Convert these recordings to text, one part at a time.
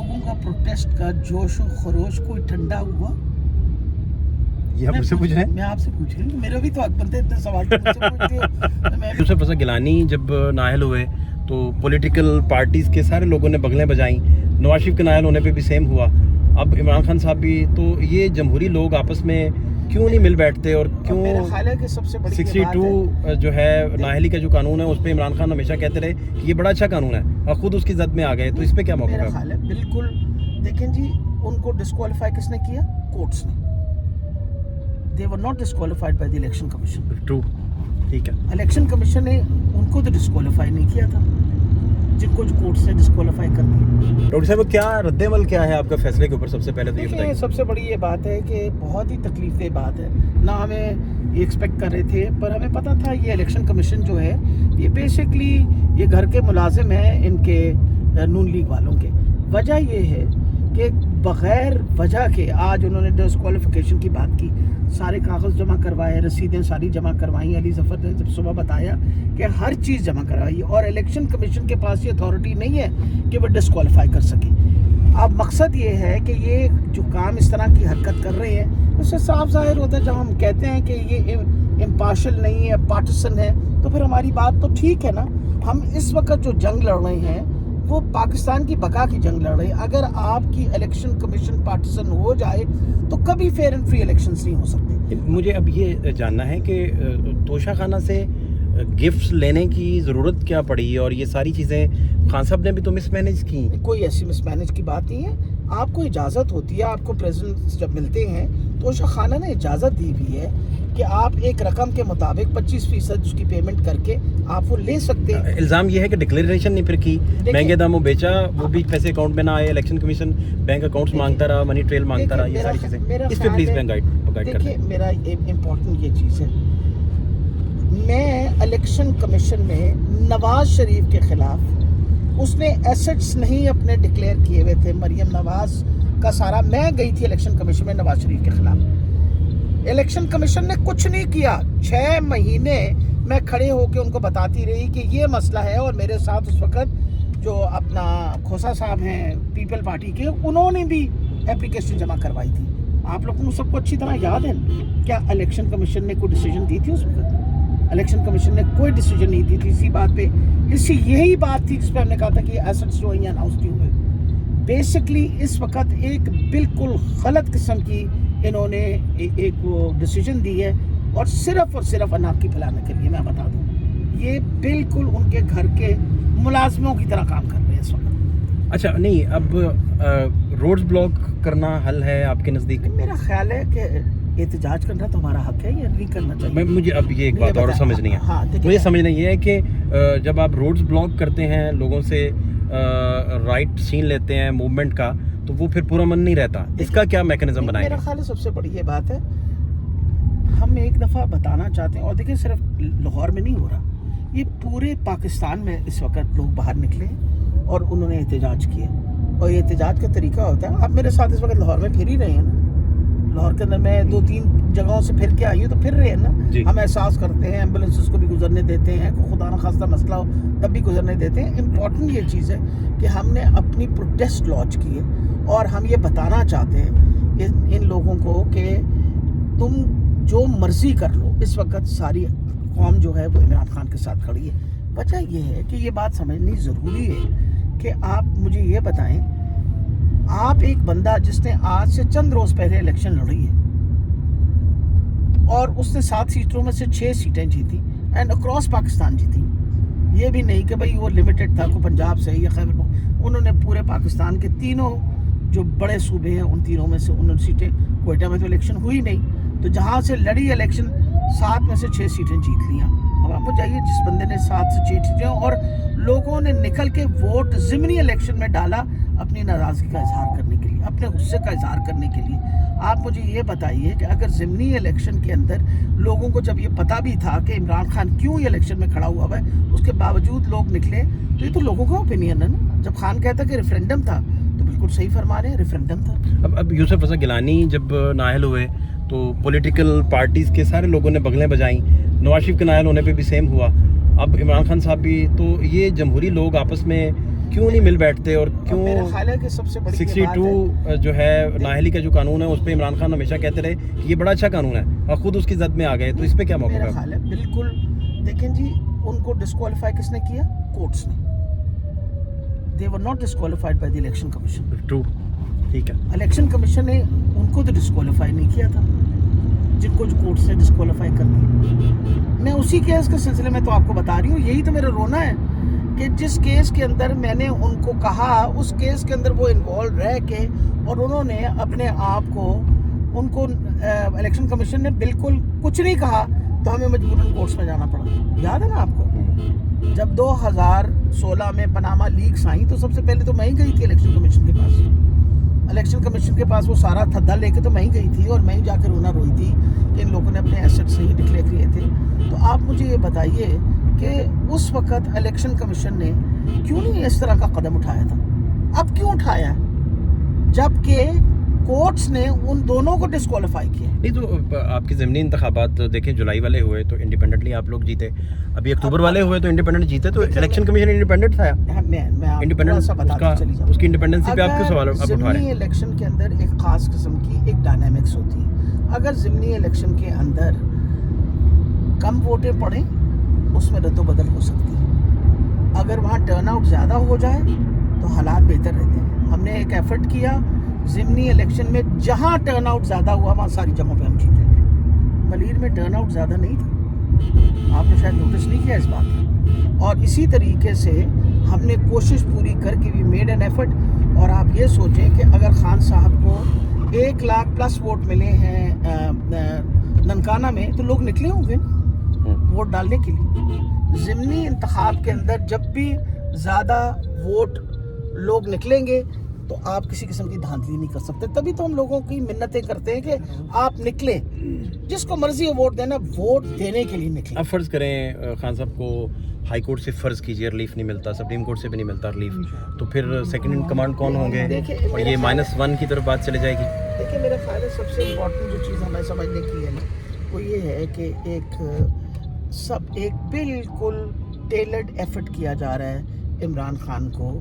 लोगों का प्रोटेस्ट का जोश और खरोश कोई ठंडा हुआ? ये आप मुझसे पूछ रहे हैं? मैं आपसे पूछ रही हूँ, मेरे भी तो हक बनते हैं, इतने सवाल तो मुझसे पूछते हो तो मैं यूसुफ रज़ा गिलानी जब नाअहल हुए तो पॉलिटिकल पार्टीज़ के सारे लोगों ने बगलें बजाई, नवाज शरीफ के नाअहल होने पे भी सेम हुआ, अब इमरान खान साहब भी, तो ये जमहूरी लोग आपस में क्यों नहीं मिल बैठते और क्यों? मेरा ख्याल है कि सबसे बड़ी ये बात 62 जो है नाअहली का जो कानून है उस पर इमरान खान हमेशा कहते रहे कि ये बड़ा अच्छा कानून है और ख़ुद उसकी जद में आ गए, तो इस पर क्या मौका मेरा है? ख्याल है बिल्कुल, देखें जी, उनको डिस्क्वालीफाई किसने किया? कोर्ट्स ने। They were not disqualified by the election commission. True, ठीक है। इलेक्शन कमीशन ने उनको तो डिस्क्वालीफाई नहीं किया था, जिनको जो कोर्ट से डिस्क्वालीफाई कर दिया। डॉक्टर साहब क्या रद्द-ए-अमल क्या है आपका फैसले के ऊपर? सबसे पहले तो ये देखिए, बताइए। सबसे बड़ी ये बात है कि बहुत ही तकलीफदेह बात है, ना हमें ये एक्सपेक्ट कर रहे थे, पर हमें पता था ये इलेक्शन कमीशन जो है ये बेसिकली ये घर के मुलाजिम हैं इनके नून लीग वालों के। वजह ये है कि बग़ैर वजह के आज उन्होंने डिस्क्वालिफिकेशन की बात की, सारे कागज़ जमा करवाए, रसीदें सारी जमा करवाई। अली ज़फ़र ने जब सुबह बताया कि हर चीज़ जमा करवाई और इलेक्शन कमीशन के पास ये अथॉरिटी नहीं है कि वो डिस्क्वालीफाई कर सके। अब मकसद ये है कि ये जो काम इस तरह की हरकत कर रहे हैं उससे साफ ज़ाहिर होता है, जब हम कहते हैं कि ये इम्पार्शल नहीं है, पार्टिसन है, तो फिर हमारी बात तो ठीक है ना। हम इस वक्त जो जंग लड़ रहे हैं वो पाकिस्तान की बका की जंग लड़ रहे हैं। अगर आपकी इलेक्शन कमीशन पार्टिसन हो जाए तो कभी फेयर एंड फ्री इलेक्शंस नहीं हो सकते। मुझे अब ये जानना है कि तोशा खाना से गिफ्ट्स लेने की ज़रूरत क्या पड़ी और ये सारी चीज़ें खान साहब ने भी तो मिसमैनेज की। कोई ऐसी मिसमैनेज की बात नहीं है, आपको इजाज़त होती है, आपको प्रेसिडेंट जब मिलते हैं तो तोशा खाना ने इजाज़त दी हुई है कि आप एक रकम के मुताबिक 25% उसकी पेमेंट करके आप वो ले सकते हैं। इल्ज़ाम ये है कि डिक्लेरेशन नहीं फिर की, महंगे दामों बेचा, वो भी पैसे अकाउंट में ना आए, इलेक्शन कमीशन बैंक अकाउंट्स मांगता रहा, मनी ट्रेल मांगता रहा, ये सारी चीज़ें इस पर प्लीज़ मैं गाइड कर देखिए, मेरा इम्पोर्टेंट ये चीज़ है, मैं इलेक्शन कमीशन में नवाज शरीफ के ख़िलाफ़, उसने एसेट्स नहीं अपने डिक्लेयर किए हुए थे, मरियम नवाज का सारा, मैं गई थी इलेक्शन कमीशन में नवाज शरीफ के ख़िलाफ़, इलेक्शन कमीशन ने कुछ नहीं किया। 6 महीने मैं खड़े होकर उनको बताती रही कि ये मसला है, और मेरे साथ उस वक़्त जो अपना खोसा साहब हैं पीपल पार्टी के, उन्होंने भी एप्लीकेशन जमा करवाई थी। आप लोगों को सबको अच्छी तरह याद है क्या इलेक्शन कमीशन ने कोई डिसीजन दी थी उस वक्त? इलेक्शन कमीशन ने कोई डिसीजन नहीं दी थी इसी बात पे। इसी यही बात थी जिस पर हमने कहा था कि एसेट्स जो हैं अनाउंस नहीं हुए। बेसिकली इस वक्त एक बिल्कुल गलत किस्म की इन्होंने एक वो डिसीजन दी है, और सिर्फ अनाकी फैलाने के लिए। मैं बता दूं, ये बिल्कुल उनके घर के मुलाजमों की तरह काम कर रहे हैं इस वक्त। अच्छा, नहीं, अब रोड्स ब्लॉक करना हल है आपके नज़दीक? मेरा ख्याल है कि एहतजाज करना तो हमारा हक है, या नहीं करना चाहिए? मुझे अब ये एक बात और समझनी है। हाँ, मुझे समझना ये है कि जब आप रोड्स ब्लॉक करते हैं, लोगों से राइट छीन लेते हैं मूवमेंट का, तो वो फिर पूरा मन नहीं रहता, इसका क्या मैकेनिज्म बनाएंगे? मेरा ख्याल है सबसे बड़ी ये बात है, हम एक दफ़ा बताना चाहते हैं, और देखिए सिर्फ लाहौर में नहीं हो रहा, ये पूरे पाकिस्तान में इस वक्त लोग बाहर निकले और उन्होंने एहतजाज किए, और ये एहतजाज का तरीका होता है, आप मेरे साथ इस वक्त लाहौर में फिर ही रहे हैं ना, लाहौर के अंदर मैं 2-3 जगहों से फिर के आई हूँ, तो फिर रहे हैं ना, हम एहसास करते हैं, एम्बुलेंसेस को भी गुजरने देते हैं, खुदा न खास्ता मसला हो तब भी गुजरने देते हैं। इम्पॉर्टेंट ये चीज़ है कि हमने अपनी प्रोटेस्ट लॉन्च की है, और हम ये बताना चाहते हैं इन लोगों को कि तुम जो मर्जी कर लो, इस वक्त सारी कौम जो है वो इमरान खान के साथ खड़ी है। वजह ये है कि ये बात समझनी ज़रूरी है कि आप मुझे ये बताएं, आप एक बंदा जिसने आज से चंद रोज़ पहले इलेक्शन लड़ी है और उसने 7 सीटों में से 6 सीटें जीती, एंड अक्रॉस पाकिस्तान जीती। ये भी नहीं कि भाई वो लिमिटेड था को पंजाब से या खैबर, उन्होंने पूरे पाकिस्तान के तीनों जो बड़े सूबे हैं उन तीनों में से उन्होंने सीटें, कोयटा में तो इलेक्शन हुई नहीं, तो जहाँ से लड़ी इलेक्शन 7 में से 6 सीटें जीत लिया। अब आपको चाहिए जिस बंदे ने 7 से 6 सीटें, और लोगों ने निकल के वोट ज़िमनी इलेक्शन में डाला अपनी नाराज़गी का इजहार करने के लिए, अपने गुस्से का इजहार करने के लिए। आप मुझे ये बताइए कि अगर ज़िमनी इलेक्शन के अंदर लोगों को जब ये पता भी था कि इमरान खान क्यों ये इलेक्शन में खड़ा हुआ है, उसके बावजूद लोग निकले, तो ये तो लोगों का ओपिनियन है ना। जब खान कहता कि रेफरेंडम था, तो बिल्कुल सही फरमा रहे हैं, रेफरेंडम था। अब यूसुफ रज़ा गिलानी जब नाअहल हुए तो पॉलिटिकल पार्टीज़ के सारे लोगों ने बगलें बजाई, नवाज शरीफ के नाअहल होने पे भी सेम हुआ, अब इमरान खान साहब भी, तो ये जमहूरी लोग आपस में کیوں نہیں مل بیٹھتے اور میرا کیوں خیال ہے کہ سب سے بڑی یہ بات 62 جو ہے نااہلی کا جو قانون ہے اس پہ عمران خان ہمیشہ کہتے رہے کہ یہ بڑا اچھا قانون ہے اور خود اس کی زد میں آ گئے, تو اس پہ کیا موقف میرا ہے؟ خیال ہے بالکل. دیکھیں جی, ان کو ڈسکوالیفائی کس نے کیا؟ کورٹس نے. They were not disqualified by the election commission. True, ٹھیک ہے. الیکشن کمیشن نے ان کو تو ڈسکوالیفائی نہیں کیا تھا جن کو جو کورٹس نے ڈسکوالیفائی کر دیا. میں اسی کیس کے سلسلے میں تو آپ کو بتا رہی ہوں, یہی تو میرا رونا ہے کہ جس کیس کے اندر میں نے ان کو کہا, اس کیس کے اندر وہ انوالو رہ کے اور انہوں نے اپنے آپ کو, ان کو الیکشن کمیشن نے بالکل کچھ نہیں کہا تو ہمیں مجبوراً کورٹس میں جانا پڑا. یاد ہے نا آپ کو, جب 2016 میں پاناما لیکس آئیں تو سب سے پہلے تو میں ہی گئی تھی الیکشن کمیشن کے پاس. الیکشن کمیشن کے پاس وہ سارا تھدا لے کے تو میں ہی گئی تھی اور میں ہی جا کے رونا روئی تھی کہ ان لوگوں نے اپنے ایسٹس نہیں ڈکلیئر کیے تھے. تو آپ مجھے یہ بتائیے کہ اس وقت الیکشن کمیشن نے کیوں نہیں اس طرح کا قدم اٹھایا تھا؟ اب کیوں اٹھایا جبکہ کورٹس نے ان دونوں کو ڈسکوالیفائی کیا؟ نہیں تو آپ کے ضمنی انتخابات دیکھیں, جولائی والے ہوئے تو انڈیپینڈنٹلی آپ لوگ جیتے, ابھی اکتوبر والے ہوئے تو انڈیپینڈنٹ جیتے, تو الیکشن کمیشن انڈیپینڈنٹ تھا. اس کی انڈیپینڈنسی پہ آپ کیوں سوال آپ اٹھا رہے ضمنی ہیں؟ الیکشن کے اندر ایک خاص قسم کی ایک ڈائنامکس ہوتی ہے. اگر ضمنی الیکشن کے اندر کم ووٹیں پڑیں اس میں رد و بدل ہو سکتی ہے. اگر وہاں ٹرن آؤٹ زیادہ ہو جائے تو حالات بہتر رہتے ہیں. ہم نے ایک ایفرٹ کیا ضمنی الیکشن میں, جہاں ٹرن آؤٹ زیادہ ہوا وہاں ساری جگہوں پہ ہم جیتے. ملیر میں ٹرن آؤٹ زیادہ نہیں تھا, آپ نے شاید نوٹس نہیں کیا اس بات کو. اور اسی طریقے سے ہم نے کوشش پوری کر کے بھی میڈ این ایفرٹ. اور آپ یہ سوچیں کہ اگر خان صاحب کو 1 لاکھ پلس ووٹ ملے ہیں ننکانہ میں تو لوگ نکلے ہوں گے ووٹ ڈالنے کے لیے. ضمنی انتخاب کے اندر جب بھی زیادہ ووٹ لوگ نکلیں گے تو آپ کسی قسم کی دھاندلی نہیں کر سکتے. تبھی تو ہم لوگوں کی منتیں کرتے ہیں کہ آپ نکلیں, جس کو مرضی ووٹ دینا, ووٹ دینے کے لیے نکلیں. اب فرض کریں خان صاحب کو ہائی کورٹ سے فرض کیجیے ریلیف نہیں ملتا, سپریم کورٹ سے بھی نہیں ملتا ریلیف, تو پھر سیکنڈ ان کمانڈ کون ہوں گے اور یہ -1 کی طرف بات چلے جائے گی؟ دیکھیں میرا خیال ہے سب سے امپورٹنٹ جو چیز ہمیں سمجھنے کی ہے نا وہ یہ ہے کہ ایک بالکل ٹیلرڈ ایفرٹ کیا جا رہا ہے عمران خان کو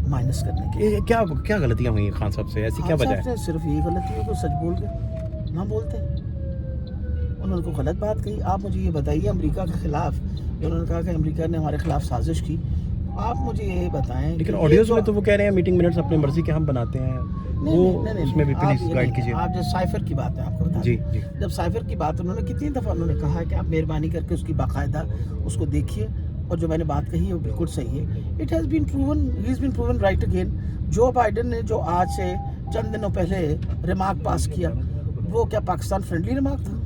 مائنس کرنے کے. کیا غلطیاں ہوئی خان صاحب سے, ایسی کیا وجہ ہے؟ صرف یہی غلطی ہے کہ سچ بول گئے, نہ بولتے انہوں نے کو غلط بات کہی. آپ مجھے یہ بتائیے امریکہ کے خلاف انہوں نے کہا کہ امریکہ نے ہمارے خلاف سازش کی. آپ مجھے یہ بتائیں, لیکن آڈیوز میں تو وہ کہہ رہے ہیں میٹنگ منٹس اپنی مرضی کے ہم بناتے ہیں, وہ اس میں بھی پلیز گائیڈ کیجیے. آپ جو سائفر کی بات ہے آپ کو بتا جی دیں, جی, جب سائفر کی بات انہوں نے کتنی دفعہ انہوں نے کہا کہ آپ مہربانی کر کے اس کی باقاعدہ اس کو دیکھیے, اور جو میں نے بات کہی ہے وہ بالکل صحیح ہے. It has been proven, he is been proven right again. Joe Biden نے جو آج سے چند دنوں پہلے ریمارک پاس کیا وہ کیا پاکستان فرینڈلی ریمارک تھا؟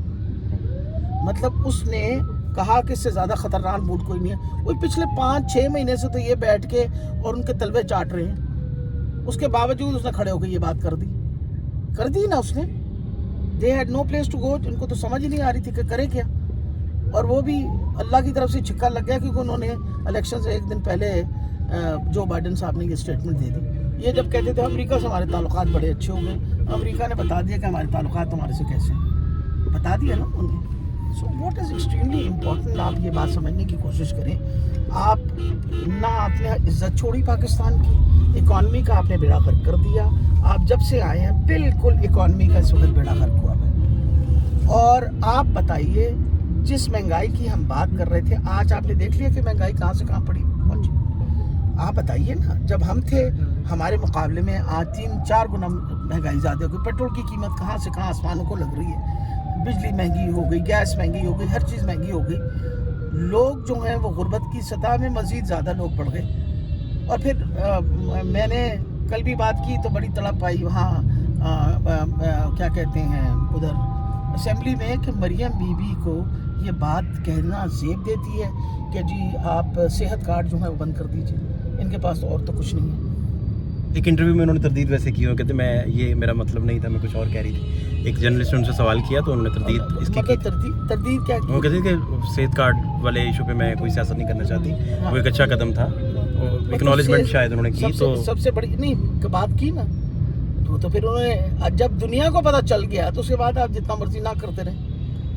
مطلب اس نے کہا کہ اس سے زیادہ خطرناک ملک کوئی نہیں ہے. وہ پچھلے 5-6 مہینے سے تو یہ بیٹھ کے اور ان کے تلوے چاٹ رہے ہیں, اس کے باوجود اس نے کھڑے ہو کے یہ بات کر دی نا اس نے. They had no place to go. ان کو تو سمجھ ہی نہیں آ رہی تھی کہ کرے کیا, اور وہ بھی اللہ کی طرف سے چھکا لگ گیا کیونکہ انہوں نے الیکشن سے 1 دن پہلے جو بائیڈن صاحب نے یہ اسٹیٹمنٹ دے دی. یہ جب کہتے تھے امریکہ سے ہمارے تعلقات بڑے اچھے ہو گئے, امریکہ نے بتا دیا کہ ہمارے تعلقات ہمارے سے کیسے ہیں, بتا دیا نا انہوں نے. So what is extremely important, آپ یہ بات سمجھنے کی کوشش کریں. آپ نہ آپ نے عزت چھوڑی پاکستان کی, اکانومی کا آپ نے بیڑا غرق کر دیا. آپ جب سے آئے ہیں بالکل اکانومی کا اس وقت بیڑا غرق ہوا ہے. اور آپ بتائیے جس مہنگائی کی ہم بات کر رہے تھے, آج آپ نے دیکھ لیا کہ مہنگائی کہاں سے کہاں پہنچی. آپ بتائیے نا, جب ہم تھے ہمارے مقابلے میں آج 3-4 گنا مہنگائی زیادہ ہو گئی. پیٹرول کی قیمت کہاں سے کہاں آسمانوں کو لگ رہی ہے, بجلی مہنگی ہو گئی, گیس مہنگی ہو گئی, ہر چیز مہنگی ہو گئی. لوگ جو ہیں وہ غربت کی سطح میں مزید زیادہ لوگ بڑھ گئے. اور پھر میں نے کل بھی بات کی تو بڑی تڑپ آئی وہاں کیا کہتے ہیں ادھر اسمبلی میں کہ مریم بی بی کو یہ بات کہنا زیب دیتی ہے کہ جی آپ صحت کارڈ جو ہے وہ بند کر دیجیے, ان کے پاس تو اور تو کچھ نہیں ہے. ایک انٹرویو میں انہوں نے تردید ویسے کی, وہ کہتے میں یہ میرا مطلب نہیں تھا, میں کچھ اور کہہ رہی تھی. ایک جرنلسٹ نے ان سے سوال کیا تو انہوں نے تردید اس کی تردید کیا کی؟ وہ کہتے ہیں کہ صحت کارڈ والے ایشو پہ میں کوئی سیاست نہیں کرنا چاہتی. وہ ایک اچھا قدم تھا, اکنالجمنٹ شاید انہوں نے کی. تو سب سے بڑی نہیں بات کی نا, تو پھر انہوں نے جب دنیا کو پتہ چل گیا تو اس کے بعد آپ جتنا مرضی نہ کرتے رہیں.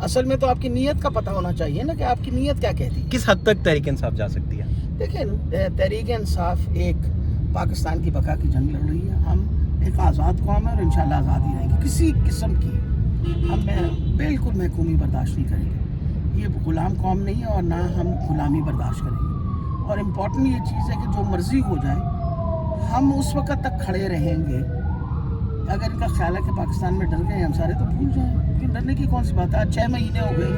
اصل میں تو آپ کی نیت کا پتہ ہونا چاہیے نا کہ آپ کی نیت کیا کہتی ہے. کس حد تک تحریک انصاف جا سکتی ہے؟ دیکھیں تحریک انصاف ایک पाकिस्तान की बका की जंग लड़ रही है। हम एक आज़ाद कौम है और इंशाल्लाह आज़ाद ही रहेंगे। किसी किस्म की हम बिल्कुल महकूमी बर्दाश्त नहीं करेंगे। ये गुलाम कौम नहीं है और ना हम गुलामी बर्दाश्त करेंगे। और इम्पॉर्टेंट ये चीज़ है कि जो मर्ज़ी हो जाए हम उस वक्त तक खड़े रहेंगे। अगर इनका ख्याल है कि पाकिस्तान में डर गए हम सारे, तो भूल जाएं। लेकिन डरने की कौन सी बात है। आज 6 महीने हो गए,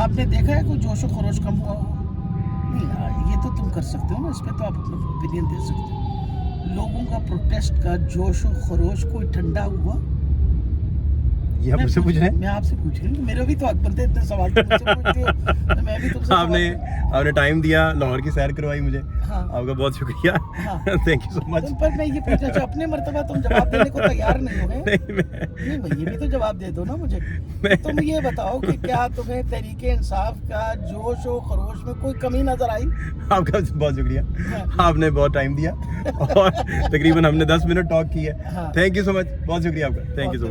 आपने देखा है कोई जोश व खरोश कम हुआ हो? नहीं यार, ये तो तुम कर सकते हो ना, इस पर तो आप अपना ओपिनियन दे सकते हो। लोगों का प्रोटेस्ट का जोश व खरोश कोई ठंडा हुआ? ये आप मुझसे पूछ रहे हैं? मैं आपसे पूछ रही हूँ, मेरे भी तो हक बनते इतने सवाल तो मुझसे पूछते हो, तो मैं भी तुमसे आपने टाइम दिया, लाहौर की सैर करवाई मुझे। हाँ। आपका बहुत शुक्रिया। हाँ। Thank you so much. तुम पर मैं ये पूछना चाहूँ, अपने मर्तबा तुम जवाब देने को तैयार नहीं हो गए? नहीं, नहीं भाई, ये भी तो जवाब दे दो ना मुझे। तुम ये बताओ कि क्या तुम्हें तहरीके इंसाफ का जोश और खरोश में कोई कमी नजर आई? आपका बहुत शुक्रिया, हाँ। आपने बहुत टाइम दिया और तकरीबन हमने 10 मिनट टॉक की है। हाँ। थैंक यू सो मच, बहुत शुक्रिया आपका, थैंक यू सो मच।